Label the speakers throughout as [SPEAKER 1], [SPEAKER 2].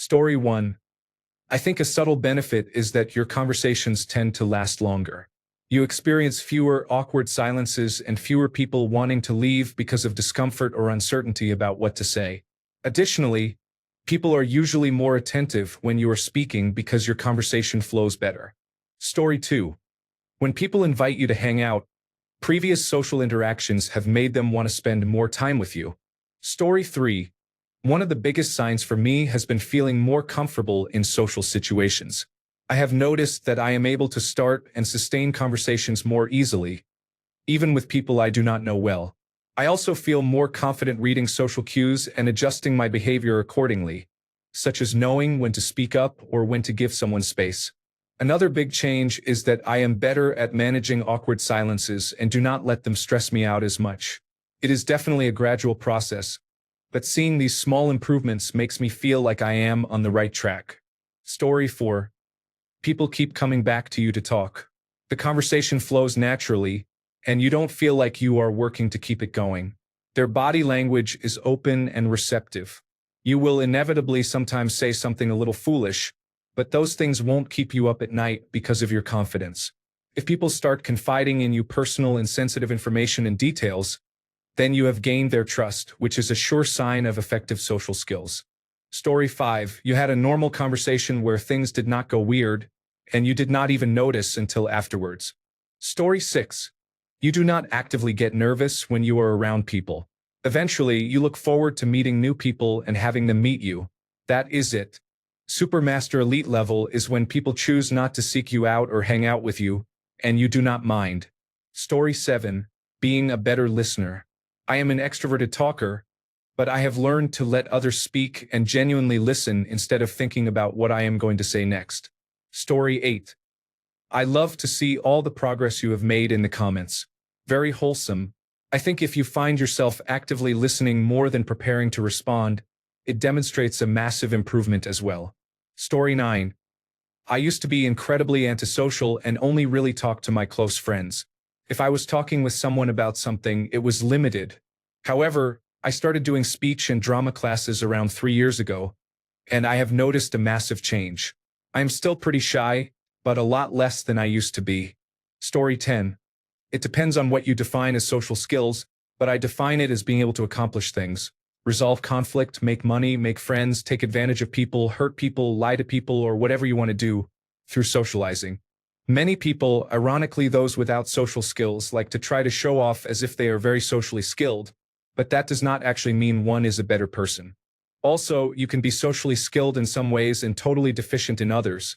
[SPEAKER 1] Story 1. I think a subtle benefit is that your conversations tend to last longer. You experience fewer awkward silences and fewer people wanting to leave because of discomfort or uncertainty about what to say. Additionally, people are usually more attentive when you are speaking because your conversation flows better. Story 2. When people invite you to hang out, previous social interactions have made them want to spend more time with you. Story 3. One of the biggest signs for me has been feeling more comfortable in social situations. I have noticed that I am able to start and sustain conversations more easily, even with people I do not know well. I also feel more confident reading social cues and adjusting my behavior accordingly, such as knowing when to speak up or when to give someone space. Another big change is that I am better at managing awkward silences and do not let them stress me out as much. It is definitely a gradual process, but seeing these small improvements makes me feel like I am on the right track. Story 4. People keep coming back to you to talk. The conversation flows naturally, and you don't feel like you are working to keep it going. Their body language is open and receptive. You will inevitably sometimes say something a little foolish, but those things won't keep you up at night because of your confidence. If people start confiding in you personal and sensitive information and details, then you have gained their trust, which is a sure sign of effective social skills. Story 5. You had a normal conversation where things did not go weird, and you did not even notice until afterwards. Story 6. You do not actively get nervous when you are around people. Eventually, you look forward to meeting new people and having them meet you. That is it. Supermaster Elite level is when people choose not to seek you out or hang out with you, and you do not mind. Story 7. Being a better listener. I am an extroverted talker, but I have learned to let others speak and genuinely listen instead of thinking about what I am going to say next. Story 8. I love to see all the progress you have made in the comments. Very wholesome. I think if you find yourself actively listening more than preparing to respond, it demonstrates a massive improvement as well. Story 9. I used to be incredibly antisocial and only really talked to my close friends. If I was talking with someone about something, it was limited. However, I started doing speech and drama classes around 3 years ago, and I have noticed a massive change. I am still pretty shy, but a lot less than I used to be. Story 10. It depends on what you define as social skills, but I define it as being able to accomplish things. Resolve conflict, make money, make friends, take advantage of people, hurt people, lie to people, or whatever you want to do through socializing. Many people, ironically those without social skills, like to try to show off as if they are very socially skilled, but that does not actually mean one is a better person. Also, you can be socially skilled in some ways and totally deficient in others.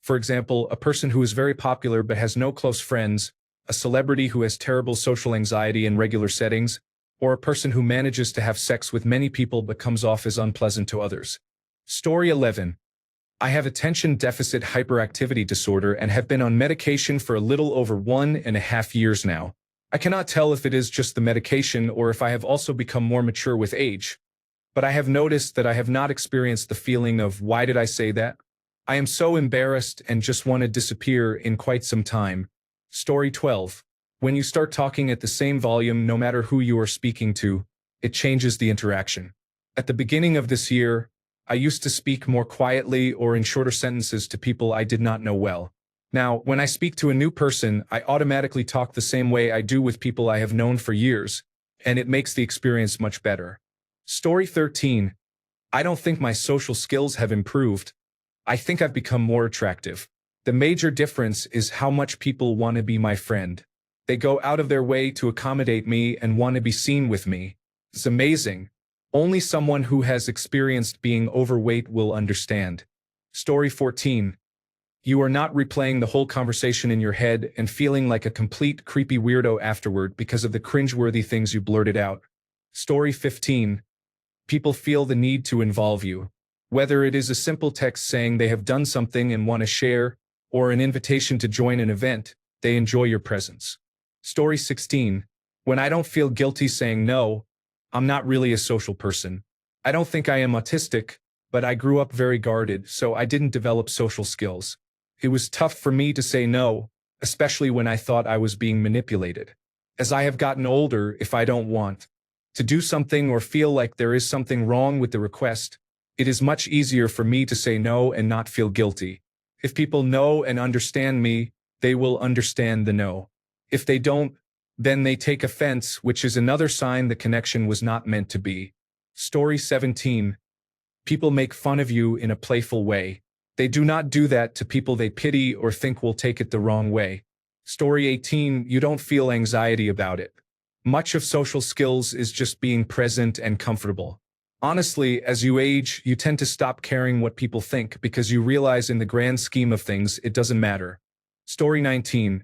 [SPEAKER 1] For example, a person who is very popular but has no close friends, a celebrity who has terrible social anxiety in regular settings, or a person who manages to have sex with many people but comes off as unpleasant to others. Story 11. I have attention deficit hyperactivity disorder and have been on medication for a little over 1.5 years now. I cannot tell if it is just the medication or if I have also become more mature with age, but I have noticed that I have not experienced the feeling of "why did I say that?" I am so embarrassed and just want to disappear in quite some time. Story 12. When you start talking at the same volume no matter who you are speaking to, it changes the interaction. At the beginning of this year, I used to speak more quietly or in shorter sentences to people I did not know well. Now, when I speak to a new person, I automatically talk the same way I do with people I have known for years, and it makes the experience much better. Story 13. I don't think my social skills have improved. I think I've become more attractive. The major difference is how much people want to be my friend. They go out of their way to accommodate me and want to be seen with me. It's amazing. Only someone who has experienced being overweight will understand. Story 14. You are not replaying the whole conversation in your head and feeling like a complete creepy weirdo afterward because of the cringeworthy things you blurted out. Story 15. People feel the need to involve you. Whether it is a simple text saying they have done something and want to share, or an invitation to join an event, they enjoy your presence. Story 16. When I don't feel guilty saying no, I'm not really a social person. I don't think I am autistic, but I grew up very guarded, so I didn't develop social skills. It was tough for me to say no, especially when I thought I was being manipulated. As I have gotten older, if I don't want to do something or feel like there is something wrong with the request, It is much easier for me to say no and not feel guilty. If people know and understand me, they will understand the no. If they don't, then they take offense, which is another sign the connection was not meant to be. Story 17. People make fun of you in a playful way. They do not do that to people they pity or think will take it the wrong way. Story 18. You don't feel anxiety about it. Much of social skills is just being present and comfortable. Honestly, as you age, you tend to stop caring what people think because you realize in the grand scheme of things, it doesn't matter. Story 19.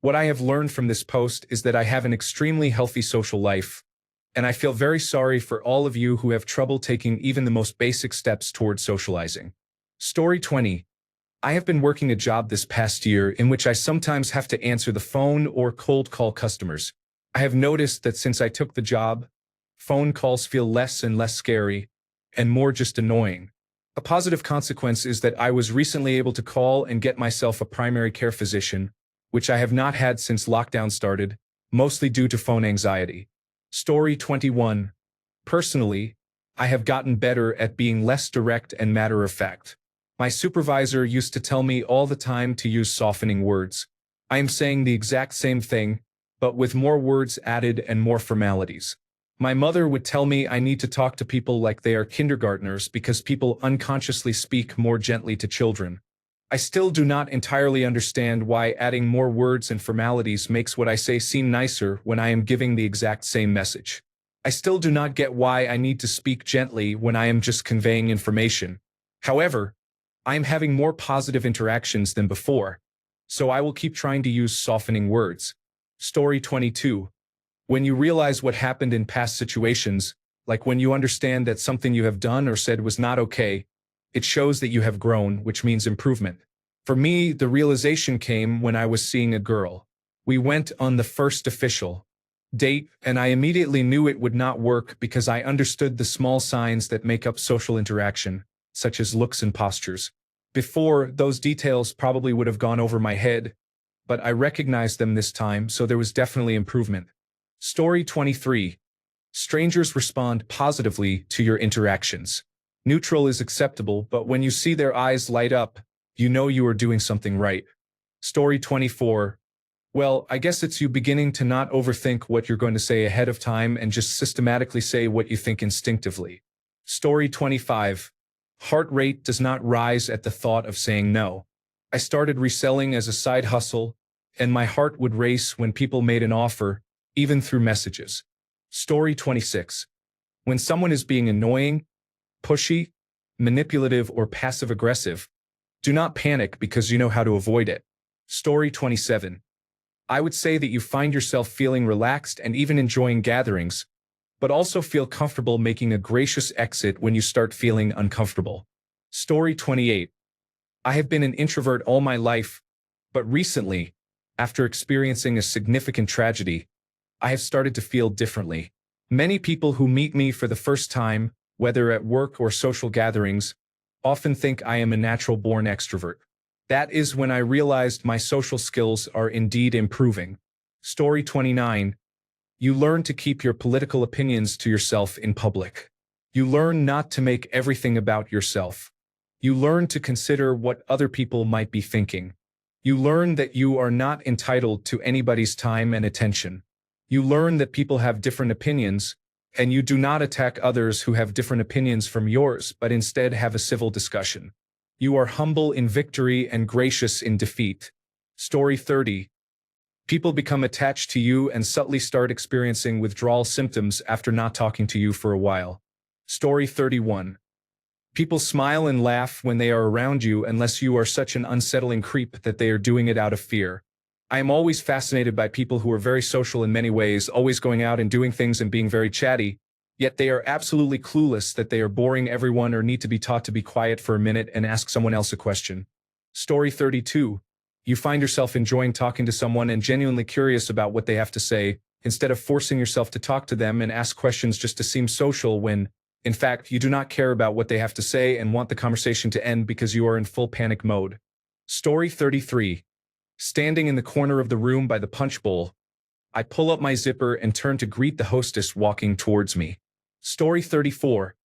[SPEAKER 1] What I have learned from this post is that I have an extremely healthy social life, and I feel very sorry for all of you who have trouble taking even the most basic steps towards socializing. Story 20. I have been working a job this past year in which I sometimes have to answer the phone or cold call customers. I have noticed that since I took the job, phone calls feel less and less scary and more just annoying. A positive consequence is that I was recently able to call and get myself a primary care physician, which I have not had since lockdown started, mostly due to phone anxiety. Story 21. Personally, I have gotten better at being less direct and matter-of-fact. My supervisor used to tell me all the time to use softening words. I am saying the exact same thing, but with more words added and more formalities. My mother would tell me I need to talk to people like they are kindergartners because people unconsciously speak more gently to children. I still do not entirely understand why adding more words and formalities makes what I say seem nicer when I am giving the exact same message. I still do not get why I need to speak gently when I am just conveying information. However, I am having more positive interactions than before, so I will keep trying to use softening words. Story 22. When you realize what happened in past situations, like when you understand that something you have done or said was not okay, it shows that you have grown, which means improvement. For me, the realization came when I was seeing a girl. We went on the first official date, and I immediately knew it would not work because I understood the small signs that make up social interaction, such as looks and postures. Before, those details probably would have gone over my head, but I recognized them this time, so there was definitely improvement. Story 23. Strangers respond positively to your interactions. Neutral is acceptable, but when you see their eyes light up, you know you are doing something right. Story 24. Well, I guess it's you beginning to not overthink what you're going to say ahead of time and just systematically say what you think instinctively. Story 25. Heart rate does not rise at the thought of saying no. I started reselling as a side hustle, and my heart would race when people made an offer, even through messages. Story 26. When someone is being annoying, pushy, manipulative, or passive-aggressive, do not panic because you know how to avoid it. Story 27. I would say that you find yourself feeling relaxed and even enjoying gatherings, but also feel comfortable making a gracious exit when you start feeling uncomfortable. Story 28. I have been an introvert all my life, but recently, after experiencing a significant tragedy, I have started to feel differently. Many people who meet me for the first time, whether at work or social gatherings, often think I am a natural-born extrovert. That is when I realized my social skills are indeed improving. Story 29. You learn to keep your political opinions to yourself in public. You learn not to make everything about yourself. You learn to consider what other people might be thinking. You learn that you are not entitled to anybody's time and attention. You learn that people have different opinions, and you do not attack others who have different opinions from yours, but instead have a civil discussion. You are humble in victory and gracious in defeat. Story 30. People become attached to you and subtly start experiencing withdrawal symptoms after not talking to you for a while. Story 31. People smile and laugh when they are around you unless you are such an unsettling creep that they are doing it out of fear. I am always fascinated by people who are very social in many ways, always going out and doing things and being very chatty, yet they are absolutely clueless that they are boring everyone or need to be taught to be quiet for a minute and ask someone else a question. Story 32. You find yourself enjoying talking to someone and genuinely curious about what they have to say, instead of forcing yourself to talk to them and ask questions just to seem social when, in fact, you do not care about what they have to say and want the conversation to end because you are in full panic mode. Story 33. Standing in the corner of the room by the punch bowl, I pull up my zipper and turn to greet the hostess walking towards me. Story 34.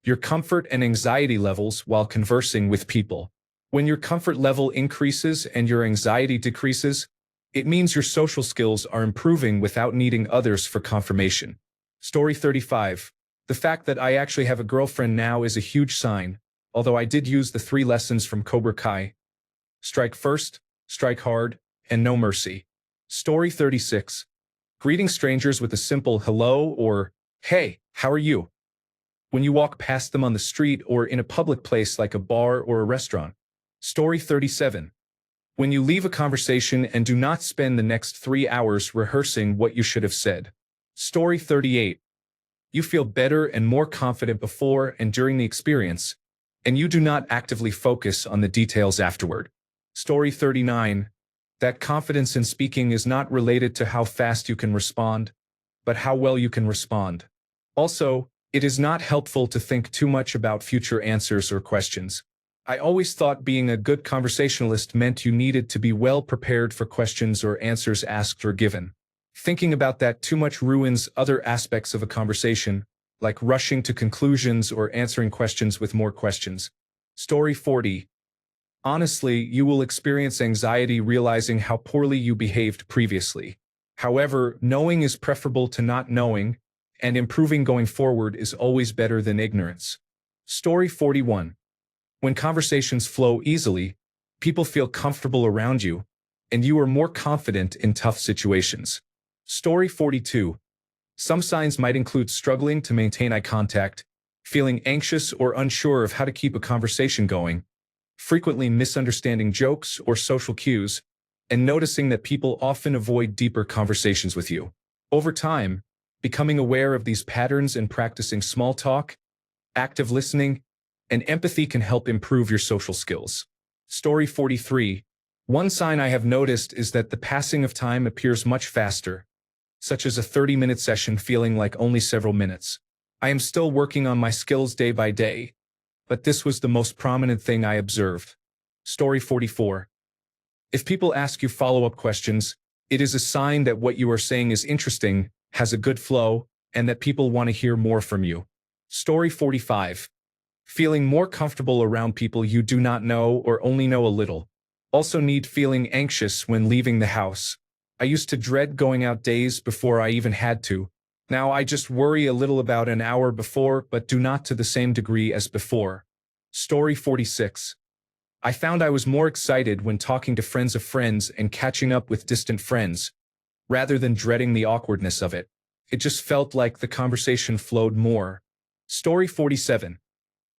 [SPEAKER 1] your comfort and anxiety levels while conversing with people. When your comfort level increases and your anxiety decreases, it means your social skills are improving without needing others for confirmation. Story 35. The fact that I actually have a girlfriend now is a huge sign, although I did use the 3 lessons from Cobra Kai. Strike first, strike hard, and no mercy. Story 36. Greeting strangers with a simple hello or, hey, how are you? When you walk past them on the street or in a public place like a bar or a restaurant. Story 37. When you leave a conversation and do not spend the next 3 hours rehearsing what you should have said. Story 38. You feel better and more confident before and during the experience, and you do not actively focus on the details afterward. Story 39. That confidence in speaking is not related to how fast you can respond, but how well you can respond. Also, it is not helpful to think too much about future answers or questions. I always thought being a good conversationalist meant you needed to be well prepared for questions or answers asked or given. Thinking about that too much ruins other aspects of a conversation, like rushing to conclusions or answering questions with more questions. Story 40. Honestly, you will experience anxiety realizing how poorly you behaved previously. However, knowing is preferable to not knowing, and improving going forward is always better than ignorance. Story 41. When conversations flow easily, people feel comfortable around you, and you are more confident in tough situations. Story 42. Some signs might include struggling to maintain eye contact, feeling anxious or unsure of how to keep a conversation going, frequently misunderstanding jokes or social cues, and noticing that people often avoid deeper conversations with you. Over time, becoming aware of these patterns and practicing small talk, active listening, and empathy can help improve your social skills. Story 43. One sign I have noticed is that the passing of time appears much faster, such as a 30-minute session feeling like only several minutes. I am still working on my skills day by day, but this was the most prominent thing I observed. Story 44. If people ask you follow-up questions, it is a sign that what you are saying is interesting, has a good flow, and that people want to hear more from you. Story 45. Feeling more comfortable around people you do not know or only know a little. Also need feeling anxious when leaving the house. I used to dread going out days before I even had to. Now I just worry a little about an hour before, but do not to the same degree as before. Story 46. I found I was more excited when talking to friends of friends and catching up with distant friends, rather than dreading the awkwardness of it. It just felt like the conversation flowed more. Story 47.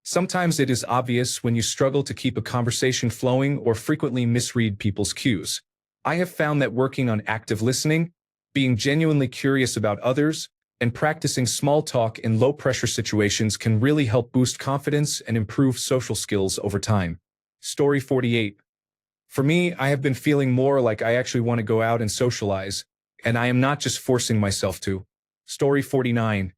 [SPEAKER 1] Sometimes it is obvious when you struggle to keep a conversation flowing or frequently misread people's cues. I have found that working on active listening, being genuinely curious about others, and practicing small talk in low-pressure situations can really help boost confidence and improve social skills over time. Story 48. For me, I have been feeling more like I actually want to go out and socialize, and I am not just forcing myself to. Story 49.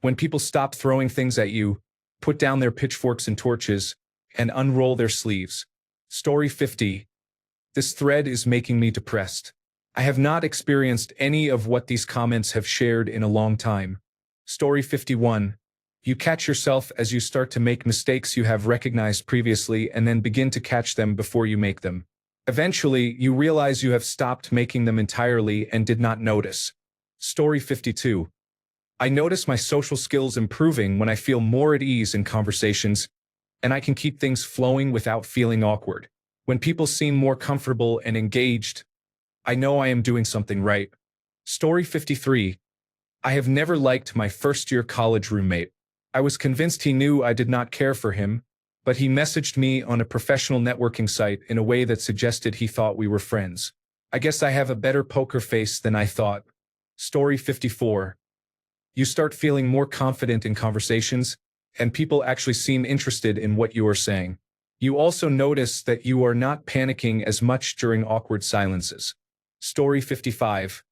[SPEAKER 1] When people stop throwing things at you, put down their pitchforks and torches, and unroll their sleeves. Story 50. This thread is making me depressed. I have not experienced any of what these comments have shared in a long time. Story 51. You catch yourself as you start to make mistakes you have recognized previously and then begin to catch them before you make them. Eventually, you realize you have stopped making them entirely and did not notice. Story 52. I notice my social skills improving when I feel more at ease in conversations, and I can keep things flowing without feeling awkward. When people seem more comfortable and engaged, I know I am doing something right. Story 53. I have never liked my first-year college roommate. I was convinced he knew I did not care for him, but he messaged me on a professional networking site in a way that suggested he thought we were friends. I guess I have a better poker face than I thought. Story 54. You start feeling more confident in conversations, and people actually seem interested in what you are saying. You also notice that you are not panicking as much during awkward silences. Story 55.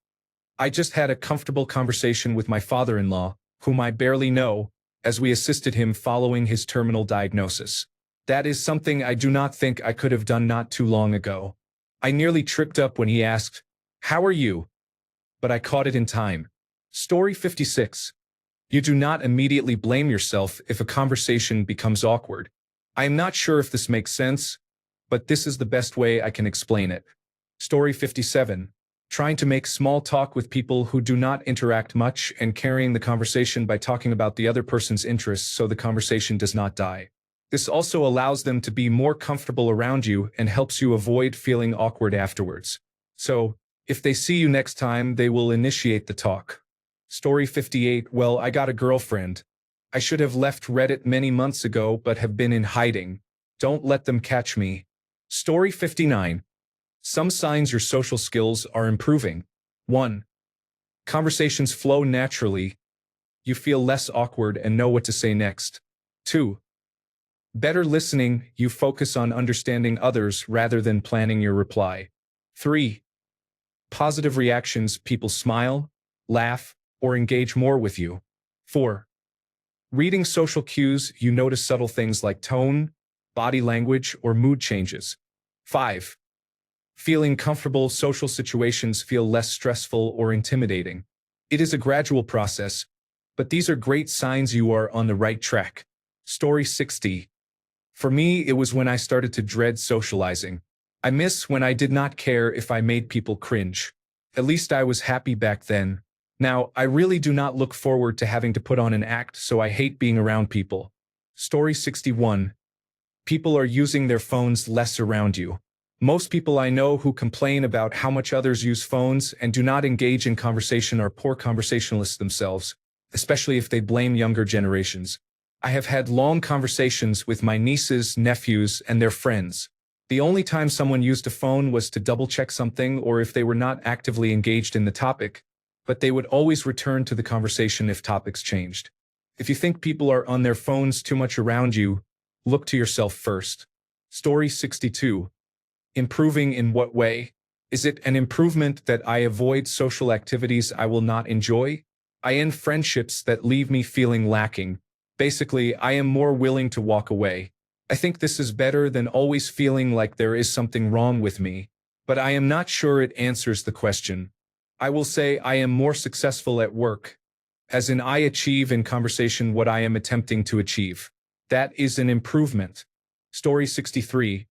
[SPEAKER 1] I just had a comfortable conversation with my father-in-law, whom I barely know, as we assisted him following his terminal diagnosis. That is something I do not think I could have done not too long ago. I nearly tripped up when he asked, "How are you?" But I caught it in time. Story 56. You do not immediately blame yourself if a conversation becomes awkward. I am not sure if this makes sense, but this is the best way I can explain it. Story 57. Trying to make small talk with people who do not interact much and carrying the conversation by talking about the other person's interests so the conversation does not die. This also allows them to be more comfortable around you and helps you avoid feeling awkward afterwards. So, if they see you next time, they will initiate the talk. Story 58. Well, I got a girlfriend. I should have left Reddit many months ago but have been in hiding. Don't let them catch me. Story 59. Some signs your social skills are improving. 1. Conversations flow naturally. You feel less awkward and know what to say next. 2. Better listening, you focus on understanding others rather than planning your reply. 3. Positive reactions, people smile, laugh, or engage more with you. 4. Reading social cues, you notice subtle things like tone, body language, or mood changes. 5. Feeling comfortable, social situations feel less stressful or intimidating. It is a gradual process, but these are great signs you are on the right track. Story 60. For me, it was when I started to dread socializing. I miss when I did not care if I made people cringe. At least I was happy back then. Now, I really do not look forward to having to put on an act, so I hate being around people. Story 61. People are using their phones less around you. Most people I know who complain about how much others use phones and do not engage in conversation are poor conversationalists themselves, especially if they blame younger generations. I have had long conversations with my nieces, nephews, and their friends. The only time someone used a phone was to double-check something or if they were not actively engaged in the topic, but they would always return to the conversation if topics changed. If you think people are on their phones too much around you, look to yourself first. Story 62. Improving in what way? Is it an improvement that I avoid social activities I will not enjoy? I end friendships that leave me feeling lacking. Basically, I am more willing to walk away. I think this is better than always feeling like there is something wrong with me, but I am not sure it answers the question. I will say I am more successful at work, as in I achieve in conversation what I am attempting to achieve. That is an improvement. Story 63.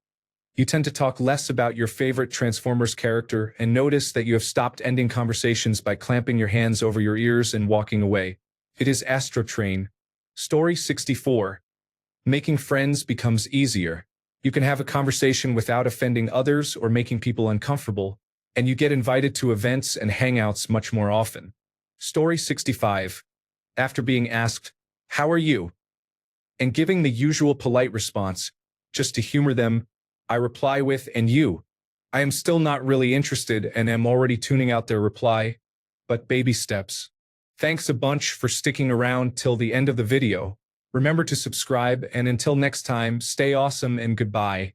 [SPEAKER 1] You tend to talk less about your favorite Transformers character and notice that you have stopped ending conversations by clamping your hands over your ears and walking away. It is Astrotrain. Story 64. Making friends becomes easier. You can have a conversation without offending others or making people uncomfortable, and you get invited to events and hangouts much more often. Story 65. After being asked, "How are you?" and giving the usual polite response, just to humor them, I reply with, "And you?" I am still not really interested and am already tuning out their reply, but baby steps. Thanks a bunch for sticking around till the end of the video. Remember to subscribe, and until next time, stay awesome and goodbye.